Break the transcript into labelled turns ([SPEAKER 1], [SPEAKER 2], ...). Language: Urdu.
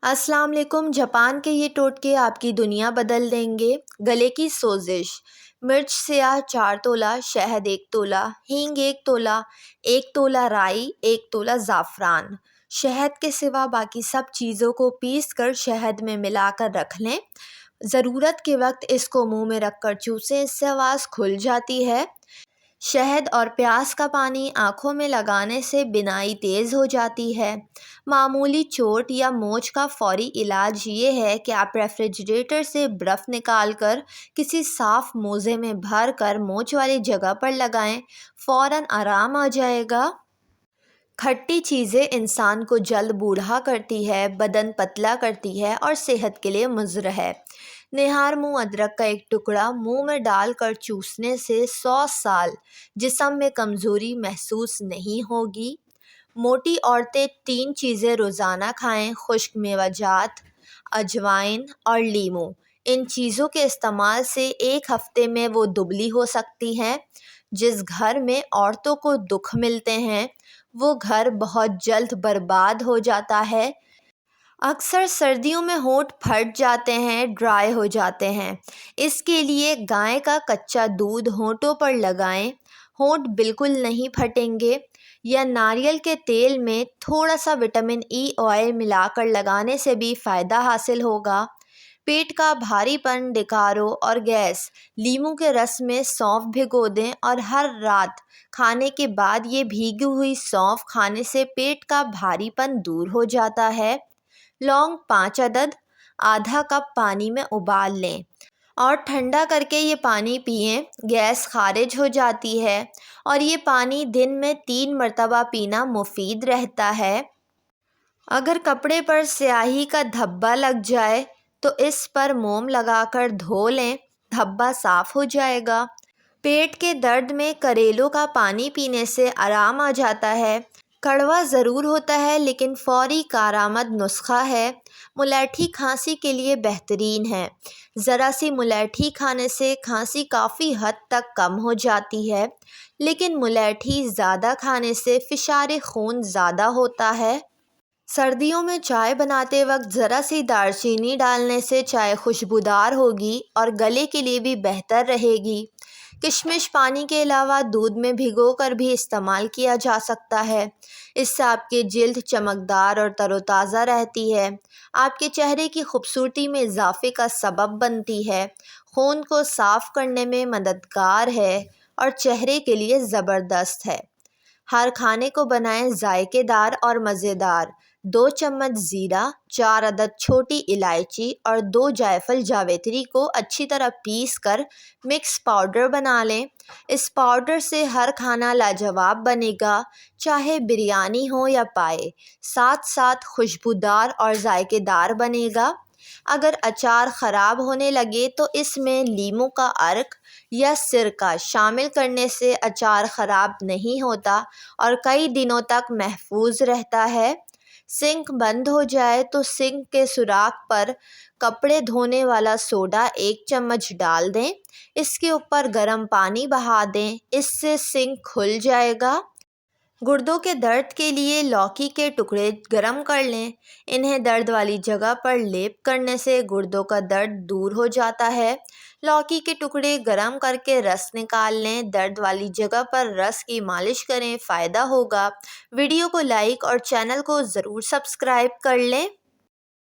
[SPEAKER 1] السلام علیکم۔ جاپان کے یہ ٹوٹکے آپ کی دنیا بدل دیں گے۔ گلے کی سوزش: مرچ سیاہ 4 تولہ، شہد 1 تولہ، ہینگ 1 تولہ، 1 تولہ رائی، 1 تولہ زعفران۔ شہد کے سوا باقی سب چیزوں کو پیس کر شہد میں ملا کر رکھ لیں۔ ضرورت کے وقت اس کو منہ میں رکھ کر چوسیں، اس سے آواز کھل جاتی ہے۔ شہد اور پیاز کا پانی آنکھوں میں لگانے سے بینائی تیز ہو جاتی ہے۔ معمولی چوٹ یا موچ کا فوری علاج یہ ہے کہ آپ ریفریجریٹر سے برف نکال کر کسی صاف موزے میں بھر کر موچ والی جگہ پر لگائیں، فوراً آرام آ جائے گا۔ کھٹی چیزیں انسان کو جلد بوڑھا کرتی ہے، بدن پتلا کرتی ہے اور صحت کے لیے مضر ہے۔ نہار منہ ادرک کا 1 ٹکڑا منہ میں ڈال کر چوسنے سے 100 سال جسم میں کمزوری محسوس نہیں ہوگی۔ موٹی عورتیں 3 چیزیں روزانہ کھائیں: خشک میوہ جات، اجوائن اور لیموں۔ ان چیزوں کے استعمال سے 1 ہفتے میں وہ دبلی ہو سکتی ہیں۔ جس گھر میں عورتوں کو دکھ ملتے ہیں وہ گھر بہت جلد برباد ہو جاتا ہے۔ اکثر سردیوں میں ہونٹ پھٹ جاتے ہیں، ڈرائی ہو جاتے ہیں۔ اس کے لیے گائے کا کچا دودھ ہونٹوں پر لگائیں، ہونٹ بالکل نہیں پھٹیں گے۔ یا ناریل کے تیل میں تھوڑا سا وٹامن ای آئل ملا کر لگانے سے بھی فائدہ حاصل ہوگا۔ پیٹ کا بھاری پن، ڈکاروں اور گیس: لیموں کے رس میں سونف بھگو دیں اور ہر رات کھانے کے بعد یہ بھیگی ہوئی سونف کھانے سے پیٹ کا بھاری پن دور ہو جاتا ہے۔ لونگ 5 عدد، آدھا کپ پانی میں ابال لیں اور ٹھنڈا کر کے یہ پانی پئیں، گیس خارج ہو جاتی ہے اور یہ پانی دن میں 3 مرتبہ پینا مفید رہتا ہے۔ اگر کپڑے پر سیاہی کا دھبا لگ جائے تو اس پر موم لگا کر دھو لیں، دھبا صاف ہو جائے گا۔ پیٹ کے درد میں کریلوں کا پانی پینے سے آرام آ جاتا ہے۔ کڑوا ضرور ہوتا ہے لیکن فوری کارآمد نسخہ ہے۔ ملیٹھی کھانسی کے لیے بہترین ہے۔ ذرا سی ملیٹھی کھانے سے کھانسی کافی حد تک کم ہو جاتی ہے، لیکن ملیٹھی زیادہ کھانے سے فشار خون زیادہ ہوتا ہے۔ سردیوں میں چائے بناتے وقت ذرا سی دار چینی ڈالنے سے چائے خوشبودار ہوگی اور گلے کے لیے بھی بہتر رہے گی۔ کشمش پانی کے علاوہ دودھ میں بھگو کر بھی استعمال کیا جا سکتا ہے۔ اس سے آپ کی جلد چمکدار اور تر و تازہ رہتی ہے، آپ کے چہرے کی خوبصورتی میں اضافے کا سبب بنتی ہے، خون کو صاف کرنے میں مددگار ہے اور چہرے کے لیے زبردست ہے۔ ہر کھانے کو بنائیں ذائقے دار اور مزیدار۔ 2 چمچ زیرہ، 4 عدد چھوٹی الائچی اور 2 جائفل جاوتری کو اچھی طرح پیس کر مکس پاؤڈر بنا لیں۔ اس پاؤڈر سے ہر کھانا لاجواب بنے گا، چاہے بریانی ہو یا پائے، ساتھ ساتھ خوشبودار اور ذائقے دار بنے گا۔ اگر اچار خراب ہونے لگے تو اس میں لیموں کا عرق یا سرکہ شامل کرنے سے اچار خراب نہیں ہوتا اور کئی دنوں تک محفوظ رہتا ہے۔ سنک بند ہو جائے تو سنک کے سوراخ پر کپڑے دھونے والا سوڈا 1 چمچ ڈال دیں، اس کے اوپر گرم پانی بہا دیں، اس سے سنک کھل جائے گا۔ گردوں کے درد کے لیے لوکی کے ٹکڑے گرم کر لیں، انہیں درد والی جگہ پر لیپ کرنے سے گردوں کا درد دور ہو جاتا ہے۔ لوکی کے ٹکڑے گرم کر کے رس نکال لیں، درد والی جگہ پر رس کی مالش کریں، فائدہ ہوگا۔ ویڈیو کو لائک اور چینل کو ضرور سبسکرائب کر لیں۔